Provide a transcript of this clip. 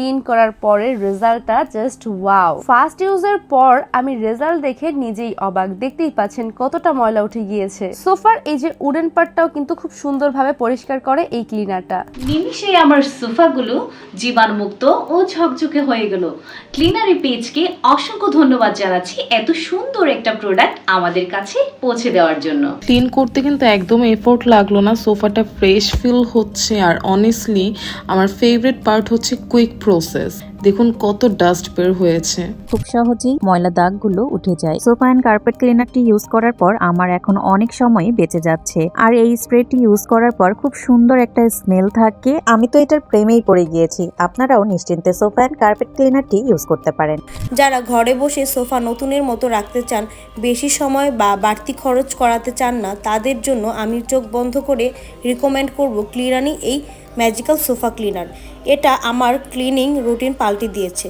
Clean করার পরে রেজাল্টটা জাস্ট ওয়াও। ফার্স্ট ইউজের পর আমি রেজাল্ট দেখে নিজেই অবাক। দেখতেই পাচ্ছেন কতটা ময়লা উঠে গিয়েছে। সোফার এই যে উডেন পার্টটাও কিন্তু খুব সুন্দরভাবে পরিষ্কার করে এই ক্লিনারটা। নিমিষেই আমার সোফাগুলো জীবাণুমুক্ত ও ঝকঝকে হয়ে গেল। ক্লিনারি পেজকে অসংখ্য ধন্যবাদ জানাচ্ছি এত সুন্দর একটা প্রোডাক্ট আমাদের কাছে পৌঁছে দেওয়ার জন্য। ক্লিন করতে কিন্তু একদম এফোর্ট লাগলো না, সোফাটা ফ্রেশ ফিল হচ্ছে। আর অনেস্টলি আমার ফেভারিট পার্ট হচ্ছে কুইক প্রসেস। দেখুন কত ডাস্ট বের হয়েছে, খুব সহজেই ময়লা দাগগুলো উঠে যায়। সোফা অ্যান্ড কার্পেট ক্লিনারটি ইউজ করার পর আমার এখন অনেক সময় বেঁচে যাচ্ছে। আর এই স্প্রেটি ইউজ করার পর খুব সুন্দর একটা স্মেল থাকে। আমি তো এটার প্রেমেই পড়ে গিয়েছি। আপনারাও নিশ্চিন্তে সোফা অ্যান্ড কার্পেট ক্লিনারটি ইউজ করতে পারেন। যারা ঘরে বসে সোফা নতুনের মতো রাখতে চান, বেশি সময় বা বাড়তি খরচ করাতে চান না, তাদের জন্য আমি চোখ বন্ধ করে রিকমেন্ড করব ক্লিনারি এই ম্যাজিক্যাল সোফা ক্লিনার। এটা আমার ক্লিনিং রুটিন পাল্টে দিয়েছে।